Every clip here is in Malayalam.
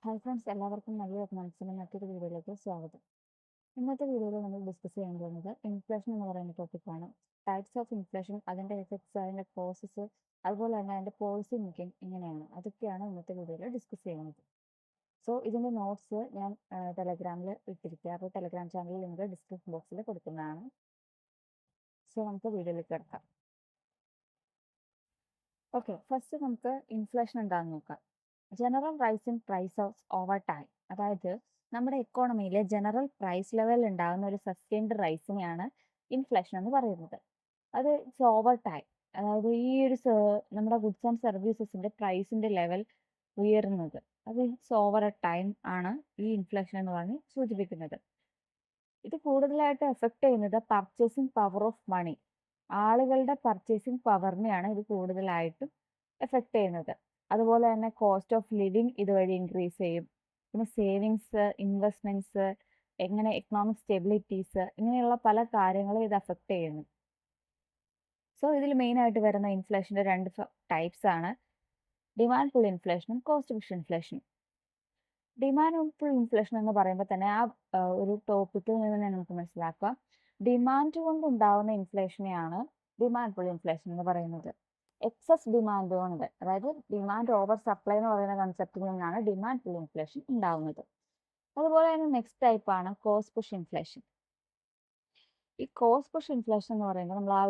ഹായ് ഫ്രണ്ട്സ്, എല്ലാവർക്കും നല്ല എക്കണോമിക്സിൻ്റെ മറ്റൊരു വീഡിയോയിലേക്ക് സ്വാഗതം. ഇന്നത്തെ വീഡിയോയിൽ നമ്മൾ ഡിസ്കസ് ചെയ്യാൻ പോകുന്നത് ഇൻഫ്ലേഷൻ എന്ന് പറയുന്ന ടോപ്പിക്കാണ്. ടൈപ്സ് ഓഫ് ഇൻഫ്ലേഷൻ, അതിൻ്റെ എഫക്ട്സ്, അതിൻ്റെ പ്രോസസ്സ്, അതുപോലെ തന്നെ അതിൻ്റെ പോളിസി മേക്കിംഗ് എങ്ങനെയാണ്, അതൊക്കെയാണ് ഇന്നത്തെ വീഡിയോയിൽ ഡിസ്കസ് ചെയ്യുന്നത്. സോ ഇതിൻ്റെ നോട്ട്സ് ഞാൻ ടെലഗ്രാമിൽ ഇട്ടിരിക്കുക. അപ്പോൾ ടെലഗ്രാം ചാനൽ ലിങ്ക് ഡിസ്ക്രിപ്ഷൻ ബോക്സിൽ കൊടുക്കുന്നതാണ്. സോ നമുക്ക് വീഡിയോയിലേക്ക് കിടക്കാം. ഓക്കെ, ഫസ്റ്റ് നമുക്ക് ഇൻഫ്ലേഷൻ എന്താണെന്ന് നോക്കാം. General rise in price of over time, അതായത് നമ്മുടെ എക്കോണമിയിലെ ജനറൽ പ്രൈസ് ലെവലിൽ ഉണ്ടാകുന്ന ഒരു സസ്റ്റൈൻഡ് റൈസിനെയാണ് ഇൻഫ്ലേഷൻ എന്ന് പറയുന്നത്. അത് ഇറ്റ്സ് ഓവർ ടൈം, അതായത് ഈ ഒരു നമ്മുടെ ഗുഡ്സ് ആൻഡ് സർവീസസിന്റെ പ്രൈസിന്റെ ലെവൽ ഉയരുന്നത്, അത് ഇറ്റ്സ് ഓവർ എ ടൈം ആണ് ഈ ഇൻഫ്ലേഷൻ എന്ന് പറഞ്ഞ് സൂചിപ്പിക്കുന്നത്. ഇത് കൂടുതലായിട്ട് എഫക്ട് ചെയ്യുന്നത് പർച്ചേസിങ് പവർ ഓഫ് മണി, ആളുകളുടെ പർച്ചേസിങ് പവറിനെയാണ് ഇത് കൂടുതലായിട്ടും എഫക്ട് ചെയ്യുന്നത്. അതുപോലെ തന്നെ കോസ്റ്റ് ഓഫ് ലിവിങ് ഇതുവഴി ഇൻക്രീസ് ചെയ്യും. പിന്നെ സേവിങ്സ്, ഇൻവെസ്റ്റ്മെന്റ്സ്, എങ്ങനെ എക്കണോമിക് സ്റ്റെബിലിറ്റീസ്, ഇങ്ങനെയുള്ള പല കാര്യങ്ങളും ഇത് അഫക്ട് ചെയ്യുന്നു. സോ ഇതിൽ മെയിൻ ആയിട്ട് വരുന്ന ഇൻഫ്ലേഷൻ്റെ രണ്ട് ടൈപ്സ് ആണ് ഡിമാൻഡ് പുൾ ഇൻഫ്ലേഷനും കോസ്റ്റ് പുഷ് ഇൻഫ്ലേഷനും. ഡിമാൻഡ് പുൾ ഇൻഫ്ലേഷൻ എന്ന് പറയുമ്പോൾ തന്നെ ഒരു ടോപ്പിക്കിൽ നിന്ന് തന്നെ നമുക്ക് മനസ്സിലാക്കാം, ഡിമാൻഡ് കൊണ്ട് ഉണ്ടാവുന്ന ഇൻഫ്ലേഷനെയാണ് ഡിമാൻഡ് പുൾ ഇൻഫ്ലേഷൻ എന്ന് പറയുന്നത്. എക്സസ് ഡിമാൻഡ് കൊണ്ട്, അതായത് ഡിമാൻഡ് ഓവർ സപ്ലൈ എന്ന് പറയുന്ന കൺസെപ്റ്റിൽ നിന്നാണ് ഡിമാൻഡ് പുൾ ഇൻഫ്ലേഷൻ ഉണ്ടാവുന്നത്. അതുപോലെ തന്നെ നെക്സ്റ്റ് ടൈപ്പ് ആണ് കോസ്റ്റ് പുഷ് ഇൻഫ്ലേഷൻ. ഈ കോസ്റ്റ് പുഷ് ഇൻഫ്ലേഷൻ എന്ന് പറയുന്നത് നമ്മൾ ആ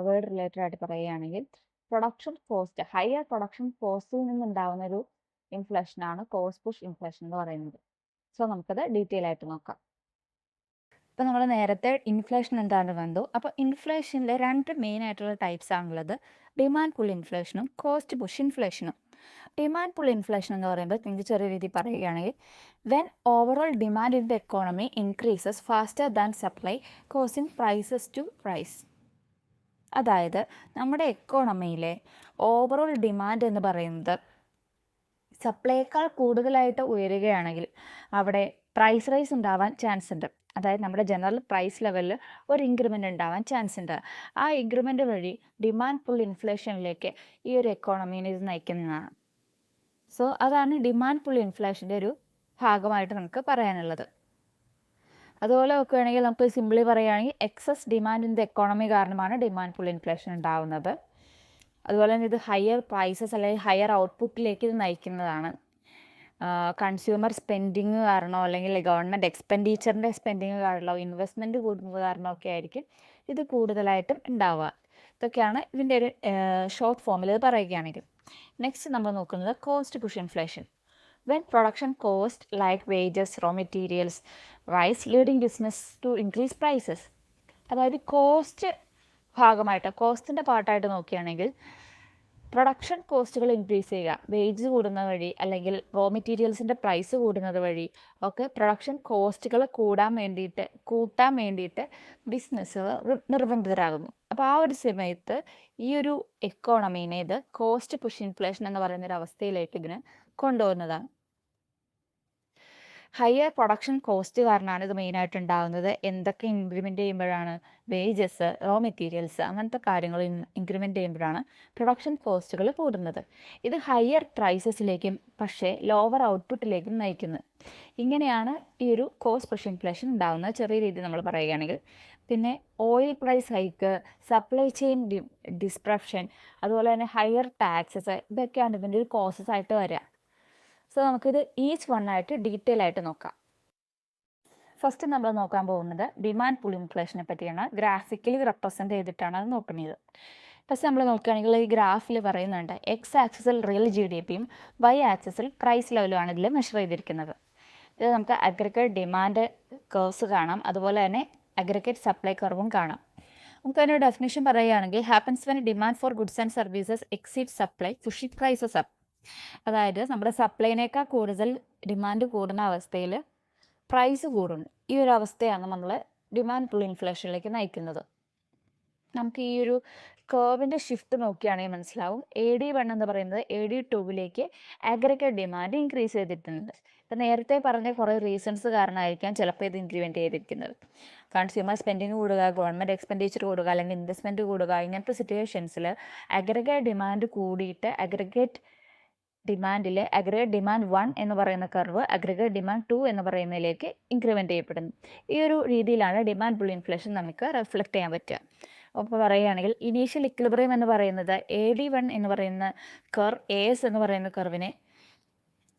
വേർഡ് റിലേറ്റഡ് ആയിട്ട് പറയുകയാണെങ്കിൽ പ്രൊഡക്ഷൻ കോസ്റ്റ്, ഹയർ പ്രൊഡക്ഷൻ കോസ്റ്റിൽ നിന്നുണ്ടാവുന്ന ഒരു ഇൻഫ്ലേഷൻ ആണ് കോസ്റ്റ് പുഷ് ഇൻഫ്ലേഷൻ എന്ന് പറയുന്നത്. സോ നമുക്കത് ഡീറ്റെയിൽ ആയിട്ട് നോക്കാം. ഇപ്പം നമ്മൾ നേരത്തെ ഇൻഫ്ലേഷൻ എന്താണെന്ന് കണ്ടു. അപ്പോൾ ഇൻഫ്ലേഷനിലെ രണ്ട് മെയിൻ ആയിട്ടുള്ള ടൈപ്സ് ആണുള്ളത്, ഡിമാൻഡ് പുൾ ഇൻഫ്ലേഷനും കോസ്റ്റ് പുഷ് ഇൻഫ്ലേഷനും. ഡിമാൻഡ് പുൾ ഇൻഫ്ലേഷൻ എന്ന് പറയുമ്പോൾ നിങ്ങൾക്ക് ചെറിയ രീതിയിൽ പറയുകയാണെങ്കിൽ, when overall demand in the economy increases faster than supply causing prices to rise. അതായത് നമ്മുടെ എക്കോണമിയിലെ ഓവറോൾ ഡിമാൻഡ് എന്ന് പറയുന്നത് സപ്ലൈയേക്കാൾ കൂടുതലായിട്ട് ഉയരുകയാണെങ്കിൽ അവിടെ പ്രൈസ് റൈസ് ഉണ്ടാവാൻ ചാൻസ് ഉണ്ട്. അതായത് നമ്മുടെ ജനറൽ പ്രൈസ് ലെവലിൽ ഒരു ഇൻക്രിമെൻ്റ് ഉണ്ടാവാൻ ചാൻസ് ഉണ്ട്. ആ ഇൻക്രിമെൻ്റ് വഴി ഡിമാൻഡ് പുൾ ഇൻഫ്ലേഷനിലേക്ക് ഈ ഒരു എക്കോണമീനെ ഇത് നയിക്കുന്നതാണ്. സോ അതാണ് ഡിമാൻഡ് പുൾ ഇൻഫ്ലേഷൻ്റെ ഒരു ഭാഗമായിട്ട് നമുക്ക് പറയാനുള്ളത്. അതുപോലെ നോക്കുകയാണെങ്കിൽ നമുക്ക് സിംപ്ലി പറയുകയാണെങ്കിൽ excess demand in the economy കാരണമാണ് ഡിമാൻഡ് പുൾ ഇൻഫ്ലേഷൻ ഉണ്ടാവുന്നത്. അതുപോലെ തന്നെ ഇത് ഹയർ പ്രൈസസ് അല്ലെങ്കിൽ ഹയർ ഔട്ട്പുട്ടിലേക്ക് ഇത് നയിക്കുന്നതാണ്. കൺസ്യൂമർ സ്പെൻഡിങ് കാരണമോ അല്ലെങ്കിൽ ഗവൺമെൻറ് എക്സ്പെൻഡിച്ചറിൻ്റെ സ്പെൻഡിങ് കാരണമോ ഇൻവെസ്റ്റ്മെൻറ്റ് കൂടുന്നത് കാരണമോ ഒക്കെ ആയിരിക്കും ഇത് കൂടുതലായിട്ടും ഉണ്ടാവുക. ഇതൊക്കെയാണ് ഇതിൻ്റെ ഒരു ഷോർട്ട് ഫോമിൽ ഇത് പറയുകയാണെങ്കിൽ. നെക്സ്റ്റ് നമ്മൾ നോക്കുന്നത് cost push inflation. When production cost like wages, raw materials rise leading business to increase prices. അതായത് കോസ്റ്റ് ഭാഗമായിട്ട്, കോസ്റ്റിൻ്റെ പാർട്ടായിട്ട് നോക്കുകയാണെങ്കിൽ പ്രൊഡക്ഷൻ കോസ്റ്റുകൾ ഇൻക്രീസ് ചെയ്യുക, വേജ് കൂടുന്നത് വഴി അല്ലെങ്കിൽ റോ മെറ്റീരിയൽസിൻ്റെ പ്രൈസ് കൂടുന്നത് വഴി ഒക്കെ പ്രൊഡക്ഷൻ കോസ്റ്റുകൾ കൂട്ടാൻ വേണ്ടിയിട്ട് ബിസിനസ്സുകൾ നിർബന്ധിതരാകുന്നു. അപ്പോൾ ആ ഒരു സമയത്ത് ഈ ഒരു എക്കോണമീനെ ഇത് കോസ്റ്റ് പുഷ് ഇൻഫ്ലേഷൻ എന്ന് പറയുന്ന ഒരു അവസ്ഥയിലേക്ക് ഇതിന് കൊണ്ടുപോകുന്നതാണ്. ഹയർ പ്രൊഡക്ഷൻ കോസ്റ്റ് കാരണമാണ് ഇത് മെയിനായിട്ട് ഉണ്ടാകുന്നത്. എന്തൊക്കെ ഇൻക്രിമെൻ്റ് ചെയ്യുമ്പോഴാണ് വേജസ്, റോ മെറ്റീരിയൽസ് അങ്ങനത്തെ കാര്യങ്ങൾ ഇൻക്രിമെൻ്റ് ചെയ്യുമ്പോഴാണ് പ്രൊഡക്ഷൻ കോസ്റ്റുകൾ കൂടുന്നത്. ഇത് ഹയർ പ്രൈസസിലേക്കും പക്ഷേ ലോവർ ഔട്ട്പുട്ടിലേക്കും നയിക്കുന്നത്. ഇങ്ങനെയാണ് ഈ ഒരു കോസ്റ്റ് പുഷ് ഇൻഫ്ലേഷൻ ഉണ്ടാകുന്നത് ചെറിയ രീതിയിൽ നമ്മൾ പറയുകയാണെങ്കിൽ. പിന്നെ oil price hike, supply chain disruption, അതുപോലെ തന്നെ ഹയർ ടാക്സസ്, ഇതൊക്കെയാണ് ഇതിൻ്റെ ഒരു കോസസ് ആയിട്ട് വരിക. സോ നമുക്കിത് ഈച്ച് വൺ ആയിട്ട് ഡീറ്റെയിൽ ആയിട്ട് നോക്കാം. ഫസ്റ്റ് നമ്മൾ നോക്കാൻ പോകുന്നത് ഡിമാൻഡ് പുൾ ഇൻഫ്ലേഷനെ പറ്റിയാണ്. ഗ്രാഫിക്കലി റെപ്രസെൻ്റ് ചെയ്തിട്ടാണ് അത് നോക്കുന്നത്. ഫസ്റ്റ് നമ്മൾ നോക്കുകയാണെങ്കിൽ ഈ ഗ്രാഫിൽ പറയുന്നുണ്ട് എക്സ് ആക്സിസിൽ റിയൽ GDPയും വൈ ആക്സിസിൽ പ്രൈസ് ലെവലുമാണ് ഇതിൽ മെഷർ ചെയ്തിരിക്കുന്നത്. ഇത് നമുക്ക് അഗ്രിഗേറ്റ് ഡിമാൻഡ് കർവ്സ് കാണാം, അതുപോലെ തന്നെ അഗ്രിഗേറ്റ് സപ്ലൈ കർവും കാണാം. നമുക്ക് അതിൻ്റെ ഡെഫിനേഷൻ പറയുകയാണെങ്കിൽ happens when demand for goods and services exceed supply pushing prices up. അതായത് നമ്മുടെ സപ്ലൈനേക്കാൾ കൂടുതൽ ഡിമാൻഡ് കൂടുന്ന അവസ്ഥയിൽ പ്രൈസ് കൂടുന്നു. ഈ ഒരു അവസ്ഥയാണ് നമ്മൾ ഡിമാൻഡ് പുൾ ഇൻഫ്ലേഷനിലേക്ക് നയിക്കുന്നത്. നമുക്ക് ഈ ഒരു കർവിൻ്റെ ഷിഫ്റ്റ് നോക്കുകയാണെങ്കിൽ മനസ്സിലാവും. AD1 എന്ന് പറയുന്നത് AD2ലേക്ക് അഗ്രിഗേറ്റ് ഡിമാൻഡ് ഇൻക്രീസ് ചെയ്തിട്ടുണ്ട്. ഇപ്പം നേരത്തെ പറഞ്ഞ കുറേ റീസൺസ് കാരണമായിരിക്കാം ചിലപ്പോൾ ഇത് ഇൻക്രിമെൻ്റ് ചെയ്തിരിക്കുന്നത്. കൺസ്യൂമർ സ്പെൻഡിങ് കൂടുക, ഗവൺമെൻറ് എക്സ്പെൻഡിച്ചർ കൂടുക, അല്ലെങ്കിൽ ഇൻവെസ്റ്റ്മെൻറ്റ് കൂടുക, ഇങ്ങനത്തെ സിറ്റുവേഷൻസിൽ അഗ്രിഗേറ്റ് ഡിമാൻഡ് കൂടിയിട്ട് അഗ്രിഗേറ്റ് ഡിമാൻഡിലെ അഗ്രിഗേറ്റ് ഡിമാൻഡ് 1 എന്ന് പറയുന്ന കർവ് അഗ്രിഗേറ്റ് ഡിമാൻഡ് 2 എന്ന് പറയുന്നതിലേക്ക് ഇൻക്രിമെൻ്റ് ചെയ്യപ്പെടുന്നു. ഈ ഒരു രീതിയിലാണ് ഡിമാൻഡ് പുൾ ഇൻഫ്ലേഷൻ നമുക്ക് റിഫ്ലക്റ്റ് ചെയ്യാൻ പറ്റുക. അപ്പോൾ പറയുകയാണെങ്കിൽ ഇനീഷ്യൽ ഇക്വിലിബ്രിയം എന്ന് പറയുന്നത് AD1 എന്ന് പറയുന്ന കർവ് AS എന്ന് പറയുന്ന കർവിനെ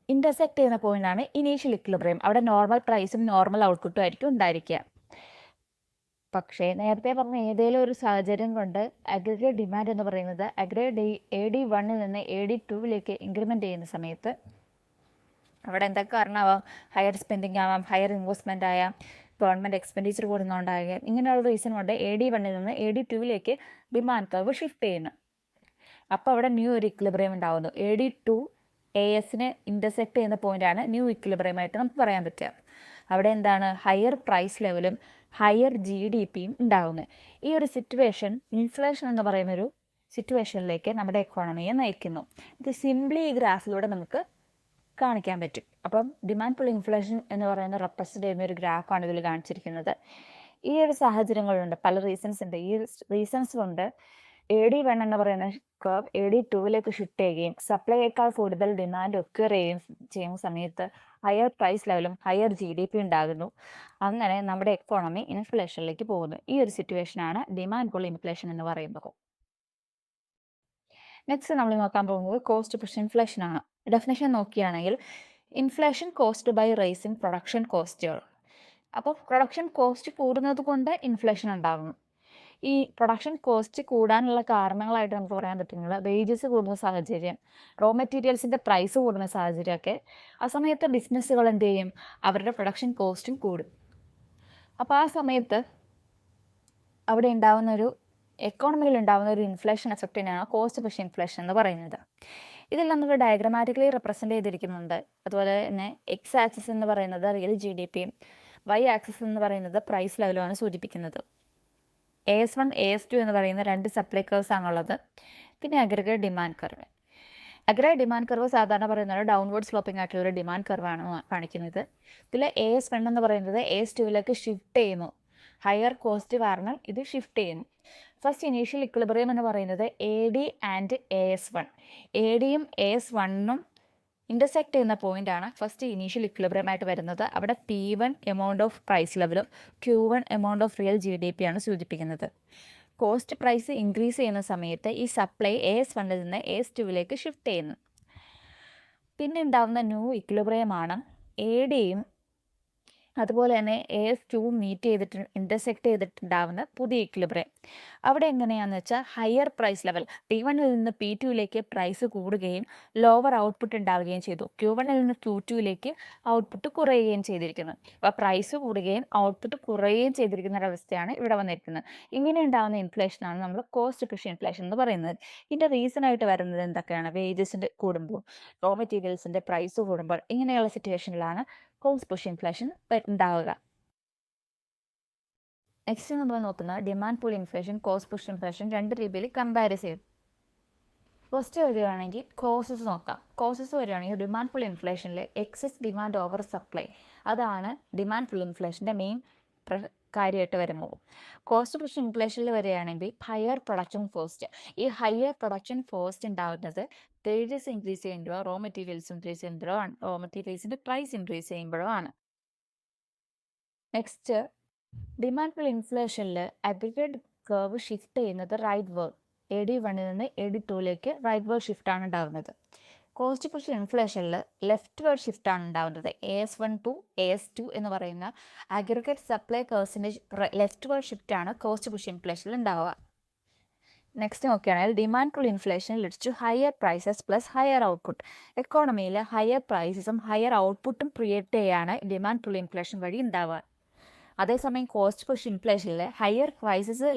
ഇൻ്റർസെക്ട് ചെയ്യുന്ന പോയിൻ്റാണ് ഇനീഷ്യൽ ഇക്വിലിബ്രിയം. അവിടെ നോർമൽ പ്രൈസും നോർമൽ ഔട്ട്പുട്ടും ആയിരിക്കും ഉണ്ടായിരിക്കുക. പക്ഷേ നേരത്തെ പറഞ്ഞ ഏതെങ്കിലും ഒരു സാഹചര്യം കൊണ്ട് അഗ്രിഗേറ്റ് ഡിമാൻഡ് എന്ന് പറയുന്നത് അഗ്രിഗേറ്റ് AD1 നിന്ന് AD2 ഇൻക്രിമെൻ്റ് ചെയ്യുന്ന സമയത്ത് അവിടെ എന്തൊക്കെ കാരണമാവാം? ഹയർ സ്പെൻഡിങ് ആവാം, ഹയർ ഇൻവെസ്റ്റ്മെൻ്റ് ആയാം, ഗവൺമെൻറ് എക്സ്പെൻഡിച്ചർ കൂടുന്നുണ്ടാകുക. ഇങ്ങനെയുള്ള റീസൺ കൊണ്ട് AD1 നിന്ന് AD2 ഡിമാൻഡ് കർവ് ഷിഫ്റ്റ് ചെയ്യുന്നു. അപ്പോൾ അവിടെ ന്യൂ ഒരു ഇക്വിലിബ്രിയം ഉണ്ടാകുന്നു. AD2 ASനെ ഇൻ്റർസെക്ട് ചെയ്യുന്ന പോയിൻ്റാണ് ന്യൂ ഇക്വിലിബ്രിയം ആയിട്ട് നമുക്ക് പറയാൻ പറ്റുക. അവിടെ എന്താണ്? ഹയർ പ്രൈസ് ലെവലും ഹയർ GDPയും ഉണ്ടാകുന്നത്. ഈ ഒരു സിറ്റുവേഷൻ ഇൻഫ്ലേഷൻ എന്ന് പറയുന്നൊരു സിറ്റുവേഷനിലേക്ക് നമ്മുടെ എക്കോണമിയെ നയിക്കുന്നു. ഇത് സിംപ്ലി ഈ ഗ്രാഫിലൂടെ നമുക്ക് കാണിക്കാൻ പറ്റും. അപ്പം ഡിമാൻഡ് പുൾ ഇൻഫ്ലേഷൻ എന്ന് പറയുന്ന റെപ്രസെൻ്റ് ചെയ്യുന്ന ഒരു ഗ്രാഫാണ് ഇതിൽ കാണിച്ചിരിക്കുന്നത്. ഈ ഒരു സാഹചര്യങ്ങളുണ്ട്, പല റീസൺസ് ഉണ്ട്. ഈ റീസൺസ് കൊണ്ട് AD1 എന്ന് പറയുന്ന കർവ് AD2 ഷിഫ്റ്റ് ചെയ്യുകയും സപ്ലൈയേക്കാൾ കൂടുതൽ ഡിമാൻഡ് ഒക്യുർ ചെയ്യുന്ന സമയത്ത് ഹയർ പ്രൈസ് ലെവലും ഹയർ GDP ഉണ്ടാകുന്നു. അങ്ങനെ നമ്മുടെ എക്കോണമി ഇൻഫ്ലേഷനിലേക്ക് പോകുന്നു. ഈ ഒരു സിറ്റുവേഷനാണ് ഡിമാൻഡ് പുൾ ഇൻഫ്ലേഷൻ എന്ന് പറയുന്നത്. നെക്സ്റ്റ് നമ്മൾ നോക്കാൻ പോകുന്നത് കോസ്റ്റ് പുഷ് ഇൻഫ്ലേഷൻ ആണ്. ഡെഫിനേഷൻ നോക്കുകയാണെങ്കിൽ inflation cost by rising production കോസ്റ്റുകൾ. അപ്പോൾ പ്രൊഡക്ഷൻ കോസ്റ്റ് കൂടുന്നത് കൊണ്ട് ഇൻഫ്ലേഷൻ ഉണ്ടാകുന്നു. ഈ പ്രൊഡക്ഷൻ കോസ്റ്റ് കൂടാനുള്ള കാരണങ്ങളായിട്ട് നമുക്ക് പറയാൻ പറ്റുന്നത് വേജസ് കൂടുന്ന സാഹചര്യം, റോ മെറ്റീരിയൽസിൻ്റെ പ്രൈസ് കൂടുന്ന സാഹചര്യമൊക്കെ. ആ സമയത്ത് ബിസിനസ്സുകൾ എന്ത് ചെയ്യും? അവരുടെ പ്രൊഡക്ഷൻ കോസ്റ്റും കൂടും. അപ്പോൾ ആ സമയത്ത് അവിടെ ഉണ്ടാകുന്നൊരു എക്കോണമിയിൽ ഉണ്ടാകുന്ന ഒരു ഇൻഫ്ലേഷൻ എഫക്റ്റിനാണ് കോസ്റ്റ് പുഷ് ഇൻഫ്ലേഷൻ എന്ന് പറയുന്നത്. ഇതിൽ നമുക്ക് ഡയഗ്രമാറ്റിക്കലി റെപ്രസെൻ്റ് ചെയ്തിരിക്കുന്നുണ്ട്. അതുപോലെ തന്നെ എക്സ് ആക്സിസ് എന്ന് പറയുന്നത് റിയൽ GDPയും വൈ ആക്സിസ് എന്ന് പറയുന്നത് പ്രൈസ് ലെവലുമാണ് സൂചിപ്പിക്കുന്നത്. AS1 AS2 എന്ന് പറയുന്ന രണ്ട് സപ്ലൈ കർവ്സ് ആണുള്ളത്. പിന്നെ aggregate demand curve. Aggregate demand curve സാധാരണ പറയുന്നത് ഡൗൺവേർഡ് സ്ലോപ്പിംഗ് ആയിട്ടുള്ള ഒരു ഡിമാൻഡ് കർവാണ് കാണിക്കുന്നത്. ഇതിൽ AS1 എന്ന് പറയുന്നത് AS2 ഷിഫ്റ്റ് ചെയ്യുന്നു. ഹയർ കോസ്റ്റ് കാരണം ഇത് ഷിഫ്റ്റ് ചെയ്യുന്നു. ഫസ്റ്റ് ഇനീഷ്യൽ ഇക്വിലിബ്രിയം എന്ന് പറയുന്നത് AD ആൻഡ് AS1. ADയും AS1ഉം ഇൻ്റർസെക്ട് ചെയ്യുന്ന പോയിൻ്റാണ് ഫസ്റ്റ് ഇനീഷ്യൽ ഇക്വിലിബ്രിയം ആയിട്ട് വരുന്നത്. അവിടെ P1 എമൗണ്ട് ഓഫ് പ്രൈസ് ലെവലും Q1 amount of real GDP ആണ് സൂചിപ്പിക്കുന്നത്. കോസ്റ്റ് പ്രൈസ് ഇൻക്രീസ് ചെയ്യുന്ന സമയത്ത് ഈ സപ്ലൈ AS1 നിന്ന് AS2 ഷിഫ്റ്റ് ചെയ്യുന്നു. പിന്നെ ഉണ്ടാകുന്ന ന്യൂ ഇക്വിലിബ്രിയമാണ് ADയും അതുപോലെ തന്നെ AS2 മീറ്റ് ചെയ്തിട്ട് ഇൻ്റർസെക്ട് ചെയ്തിട്ടുണ്ടാവുന്ന പുതിയ ഇക്വിലിബ്രിയം. അവിടെ എങ്ങനെയാണെന്ന് വെച്ചാൽ ഹയർ പ്രൈസ് ലെവൽ P1 നിന്ന് P2 പ്രൈസ് കൂടുകയും ലോവർ ഔട്ട്പുട്ട് ഉണ്ടാവുകയും ചെയ്തു. Q1 നിന്ന് Q2 ഔട്ട്പുട്ട് കുറയുകയും ചെയ്തിരിക്കുന്നു. അപ്പോൾ പ്രൈസ് കൂടുകയും ഔട്ട്പുട്ട് കുറയുകയും ചെയ്തിരിക്കുന്ന ഒരവസ്ഥയാണ് ഇവിടെ വന്നിരിക്കുന്നത്. ഇങ്ങനെ ഉണ്ടാകുന്ന ഇൻഫ്ലേഷനാണ് നമ്മൾ കോസ്റ്റ് പുഷ് ഇൻഫ്ലേഷൻ എന്ന് പറയുന്നത്. ഇതിൻ്റെ റീസണായിട്ട് വരുന്നത് എന്തൊക്കെയാണ്? വേജസിൻ്റെ കൂടുമ്പോൾ, റോ മെറ്റീരിയൽസിൻ്റെ പ്രൈസ് കൂടുമ്പോൾ, ഇങ്ങനെയുള്ള സിറ്റുവേഷനിലാണ് കോസ്റ്റ് പുഷ് ഇൻഫ്ലേഷൻ ഉണ്ടാവുക. നെക്സ്റ്റ് നമ്മൾ നോക്കുന്നത് demand pull inflation, cost push inflation രണ്ട് രീതിയിൽ കമ്പയർ ചെയ്യും. ഫസ്റ്റ് വരികയാണെങ്കിൽ കോസസ് നോക്കാം. കോസസ് വരികയാണെങ്കിൽ ഡിമാൻഡ് പുൾ ഇൻഫ്ലേഷനിൽ എക്സസ് ഡിമാൻഡ് ഓവർ സപ്ലൈ, അതാണ് ഡിമാൻഡ് പുൾ ഇൻഫ്ലേഷൻ്റെ മെയിൻ കാര്യമായിട്ട് വരുന്നത്. കോസ്റ്റ് പുഷ് ഇൻഫ്ലേഷനിൽ വരികയാണെങ്കിൽ ഹയർ പ്രൊഡക്ഷൻ കോസ്റ്റ്. ഈ ഹയർ പ്രൊഡക്ഷൻ കോസ്റ്റ് ഉണ്ടാകുന്നത് വേജസ് ഇൻക്രീസ് ചെയ്യുമ്പോഴോ റോ മെറ്റീരിയൽസ് ഇൻക്രീസ് ചെയ്യുമ്പോഴോ ആണ്. റോ മെറ്റീരിയൽസിൻ്റെ പ്രൈസ് ഇൻക്രീസ് ചെയ്യുമ്പോഴോ ആണ്. നെക്സ്റ്റ് ഡിമാൻഡ് പുൾ ഇൻഫ്ലേഷനിൽ അഗ്രിഗേറ്റ് കർവ് ഷിഫ്റ്റ് ചെയ്യുന്നത് റൈറ്റ് വേർഡ്. AD1 നിന്ന് AD2 റൈറ്റ് വേർഡ് ഷിഫ്റ്റാണ് ഉണ്ടാകുന്നത്. കോസ്റ്റ് പുഷ് ഇൻഫ്ലേഷനിൽ ലെഫ്റ്റ് വേർഡ് ഷിഫ്റ്റാണ് ഉണ്ടാകുന്നത്. AS1 to AS2 എന്ന് പറയുന്ന അഗ്രിഗേറ്റ് സപ്ലൈ കർവ്സിൻ്റെ ലെഫ്റ്റ് വേർഡ് ഷിഫ്റ്റാണ് കോസ്റ്റ് പുഷ് ഇൻഫ്ലേഷനിൽ ഉണ്ടാവുക. നെക്സ്റ്റ് നോക്കുകയാണെങ്കിൽ demand pull inflation leads to higher prices plus higher output. എക്കോണമിയിൽ ഹയർ പ്രൈസസും ഹയർ ഔട്ട്പുട്ടും ക്രിയേറ്റ് ചെയ്യാണ് ഡിമാൻഡ് പുൾ ഇൻഫ്ലേഷൻ വഴി ഉണ്ടാവുക. അതേസമയം കോസ്റ്റ് പുഷ് ഇൻഫ്ലേഷനിൽ ഹയർ പ്രൈസസ്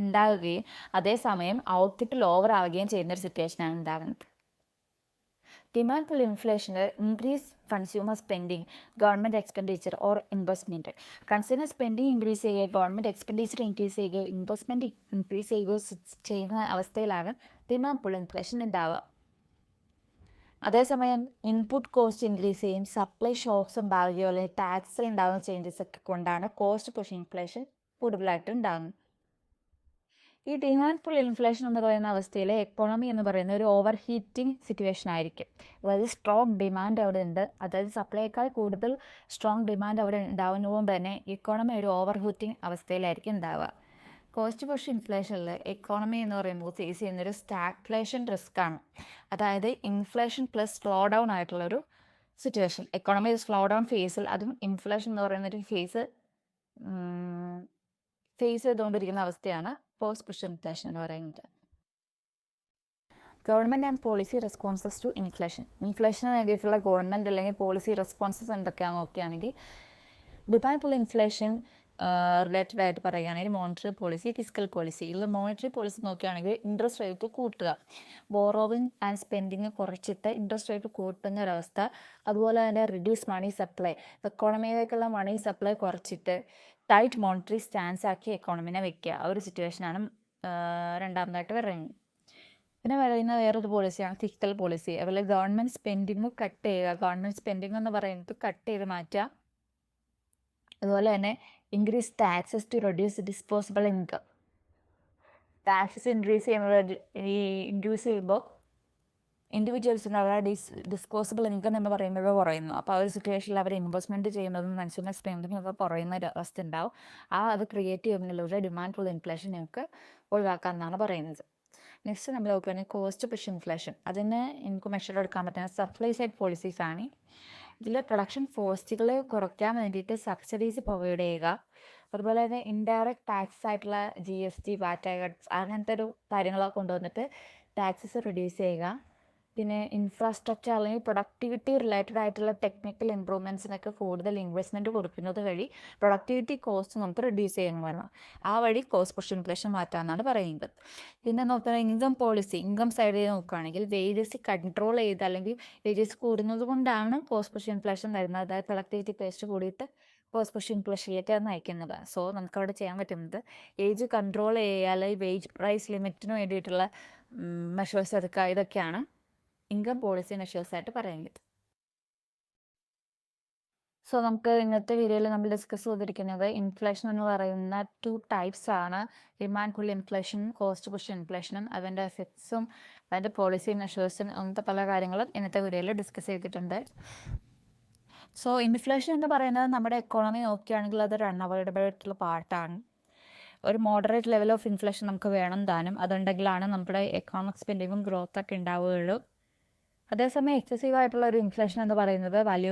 ഉണ്ടാവുകയും അതേസമയം ഔട്ട്പുട്ട് ലോവർ ആവുകയും ചെയ്യുന്ന ഒരു സിറ്റുവേഷനാണ് ഉണ്ടാകുന്നത്. ഡിമാൻഡ് പുൾ ഇൻഫ്ലേഷനിൽ increase consumer spending, government expenditure or investment. Consumer spending increase ചെയ്യുകയോ ഗവൺമെൻറ് എക്സ്പെൻഡിച്ചർ ഇൻക്രീസ് ചെയ്യുകയോ ഇൻവെസ്റ്റ്മെൻറ്റ് ഇൻക്രീസ് ചെയ്യുകയോ ചെയ്യുന്ന അവസ്ഥയിലാണ് ഡിമാൻഡ് പുൾ ഇൻഫ്ലേഷൻ ഉണ്ടാവുക. അതേസമയം ഇൻപുട്ട് കോസ്റ്റ് ഇൻക്രീസ് ചെയ്യും, സപ്ലൈ ഷോക്സ് ഉണ്ടാവുകയോ അല്ലെങ്കിൽ ടാക്സിൽ ഉണ്ടാകുന്ന ചേഞ്ചസ് ഒക്കെ കൊണ്ടാണ് കോസ്റ്റ് പുഷ് ഇൻഫ്ലേഷൻ കൂടുതലായിട്ട് ഉണ്ടാകുന്നത്. ഈ ഡിമാൻഡ് പുൾ ഇൻഫ്ലേഷൻ എന്ന് പറയുന്ന അവസ്ഥയിൽ എക്കോണമി എന്ന് പറയുന്ന ഒരു ഓവർ ഹീറ്റിംഗ് സിറ്റുവേഷൻ ആയിരിക്കും. അതായത് സ്ട്രോങ് ഡിമാൻഡ് അവിടെ ഉണ്ട്, അതായത് സപ്ലൈയേക്കാൾ കൂടുതൽ സ്ട്രോങ് ഡിമാൻഡ് അവിടെ ഉണ്ടാവുന്നതുകൊണ്ട് തന്നെ ഇക്കോണമി ഒരു ഓവർ ഹീറ്റിംഗ് അവസ്ഥയിലായിരിക്കും ഉണ്ടാവുക. കോസ്റ്റ് പുഷ് ഇൻഫ്ലേഷനിൽ എക്കോണമി എന്ന് പറയുമ്പോൾ ഫേസ് ചെയ്യുന്നൊരു സ്റ്റാഗ്ഫ്ലേഷൻ റിസ്ക് ആണ്. അതായത് ഇൻഫ്ലേഷൻ പ്ലസ് സ്ലോ ഡൗൺ ആയിട്ടുള്ളൊരു സിറ്റുവേഷൻ. എക്കോണമി സ്ലോ ഡൗൺ ഫേസിൽ അതും ഇൻഫ്ലേഷൻ എന്ന് പറയുന്നൊരു ഫേസ് ചെയ്തുകൊണ്ടിരിക്കുന്ന അവസ്ഥയാണ് പോസ്റ്റ് പുഷ് ഇൻഫ്ലേഷൻ എന്ന് പറയുന്നത്. Government and policy responses to inflation. ഇൻഫ്ലേഷന് വേണ്ടിയിട്ടുള്ള ഗവൺമെൻറ് അല്ലെങ്കിൽ പോളിസി റെസ്പോൺസസ് എന്തൊക്കെയാണെന്ന് നോക്കുകയാണെങ്കിൽ ഡിമാൻഡ് പുൾ ഇൻഫ്ലേഷൻ റിലേറ്റഡ് ആയിട്ട് പറയുകയാണെങ്കിൽ മോണിറ്ററി പോളിസി, ഫിസിക്കൽ പോളിസി. ഇതിൽ മോണിറ്ററി പോളിസി നോക്കുകയാണെങ്കിൽ ഇൻട്രസ്റ്റ് റേറ്റ് കൂട്ടുക, ബോറോവിങ് ആൻഡ് സ്പെൻഡിങ് കുറച്ചിട്ട് ഇൻട്രസ്റ്റ് റേറ്റ് കൂട്ടുന്ന ഒരവസ്ഥ. അതുപോലെ തന്നെ റിഡ്യൂസ് മണി സപ്ലൈ, എക്കോണമിയിലേക്കുള്ള മണി സപ്ലൈ കുറച്ചിട്ട് ടൈറ്റ് മോണിറ്ററി സ്റ്റാൻസ് ആക്കി എക്കോണമിനെ വെക്കുക. ആ ഒരു സിറ്റുവേഷനാണ് രണ്ടാമതായിട്ട് പറയുന്നത്. പിന്നെ പറയുന്ന വേറൊരു പോളിസിയാണ് ഫിസിക്കൽ പോളിസി. അതുപോലെ ഗവൺമെൻറ് സ്പെൻഡിങ് കട്ട് ചെയ്യുക. ഗവൺമെൻറ് സ്പെൻഡിങ് എന്ന് പറയുന്നത് കട്ട് ചെയ്ത് മാറ്റുക. അതുപോലെ തന്നെ increase taxes to reduce disposable income. Taxes increase ചെയ്യുമ്പോൾ ഇൻഡിവിജ്വൽസിന് അവരുടെ ഡിസ്പോസിബിൾ ഇൻകം എന്ന് പറയുന്നത് കുറയുന്നു. അപ്പോൾ ആ ഒരു സിറ്റുവേഷനിൽ അവർ ഇൻവെസ്റ്റ്മെൻറ്റ് ചെയ്യുന്നതും കൺസ്യൂമർ സ്പെൻഡിങ് ഒക്കെ കുറയുന്ന ഒരു അവസ്ഥ ഉണ്ടാവും. അത് ക്രിയേറ്റ് ചെയ്യുന്നതിലൂടെ ഡിമാൻഡ് പുൾ ഇൻഫ്ലേഷൻ നമുക്ക് ഒഴിവാക്കാമെന്നാണ് പറയുന്നത്. നെക്സ്റ്റ് നമ്മൾ നോക്കുകയാണെങ്കിൽ കോസ്റ്റ് പുഷ് ഇൻഫ്ലേഷൻ. അതിന് നമുക്ക് മെഷർ എടുക്കാൻ പറ്റുന്ന സപ്ലൈ സൈഡ് പോളിസീസ് ആണ്. ഇതിൽ പ്രൊഡക്ഷൻ കോസ്റ്റുകൾ കുറയ്ക്കാൻ വേണ്ടിയിട്ട് സബ്സിഡീസ് പ്രൊവൈഡ് ചെയ്യുക. അതുപോലെ തന്നെ ഇൻഡയറക്റ്റ് ടാക്സ് ആയിട്ടുള്ള GST, VAT കട്ട്സ് അങ്ങനത്തെ ഒരു കാര്യങ്ങളൊക്കെ കൊണ്ടുവന്നിട്ട് ടാക്സസ് റിഡ്യൂസ് ചെയ്യുക. പിന്നെ ഇൻഫ്രാസ്ട്രക്ചർ അല്ലെങ്കിൽ പ്രൊഡക്ടിവിറ്റി റിലേറ്റഡ് ആയിട്ടുള്ള ടെക്നിക്കൽ ഇമ്പ്രൂവ്മെൻറ്റ്സിനൊക്കെ കൂടുതൽ ഇൻവെസ്റ്റ്മെൻറ്റ് കൊടുക്കുന്നത് വഴി പ്രൊഡക്ടിവിറ്റി കോസ്റ്റ് നമുക്ക് റിഡ്യൂസ് ചെയ്യാൻ വേണം. ആ വഴി കോസ്റ്റ് പുഷ് ഇൻഫ്ലേഷൻ മാറ്റാമെന്നാണ് പറയുന്നത്. പിന്നെ നോക്കുക ഇൻകം പോളിസി. ഇൻകം സൈഡിൽ നോക്കുകയാണെങ്കിൽ വേജസ് കൺട്രോൾ ചെയ്ത് അല്ലെങ്കിൽ വേജസ് കൂടുന്നത് കൊണ്ടാണ് കോസ്റ്റ് പുഷ് ഇൻഫ്ലേഷൻ വരുന്നത്. അതായത് പ്രൊഡക്ടിവിറ്റി പേസ്റ്റ് കൂടിയിട്ട് കോസ്റ്റ് പുഷ് ഇൻഫ്ലേഷനിലേക്കാണ് നയിക്കുന്നത്. സോ നമുക്കവിടെ ചെയ്യാൻ പറ്റുന്നത് ഏജ് കൺട്രോൾ ചെയ്യുക, അല്ലെങ്കിൽ വേജ് പ്രൈസ് ലിമിറ്റിന് വേണ്ടിയിട്ടുള്ള മെഷേഴ്സ് എടുക്കുക. ഇതൊക്കെയാണ് ഇൻകം പോളിസി മെഷേഴ്സായിട്ട് പറയുന്നത്. സോ നമുക്ക് ഇന്നത്തെ വീഡിയോയിൽ നമ്മൾ ഡിസ്കസ് ചെയ്തിരിക്കുന്നത് ഇൻഫ്ലേഷൻ എന്ന് പറയുന്ന 2 ടൈപ്സ് ആണ്. ഡിമാൻഡ് പുൾ ഇൻഫ്ലേഷനും കോസ്റ്റ് പുഷ് ഇൻഫ്ലേഷനും അതിൻ്റെ എഫക്ട്സും അതിൻ്റെ പോളിസി മെഷേഴ്സും അങ്ങനത്തെ പല കാര്യങ്ങളും ഇന്നത്തെ വീഡിയോയിൽ ഡിസ്കസ് ചെയ്തിട്ടുണ്ട്. സോ ഇൻഫ്ലേഷൻ എന്ന് പറയുന്നത് നമ്മുടെ എക്കോണമി നോക്കുകയാണെങ്കിൽ അതൊരു അൺഅവോയ്ഡബിൾ ആയിട്ടുള്ള പാർട്ടാണ്. ഒരു മോഡറേറ്റ് ലെവൽ ഓഫ് ഇൻഫ്ലേഷൻ നമുക്ക് വേണം താനും. അതുണ്ടെങ്കിലാണ് നമ്മുടെ എക്കോണമിക് സ്പെൻഡിങ്ങും ഗ്രോത്ത് ഒക്കെ ഉണ്ടാവുകയുള്ളൂ. അതേസമയം എക്സസീവ് ആയിട്ടുള്ള ഒരു ഇൻഫ്ലേഷൻ എന്ന് പറയുന്നത് വാല്യൂ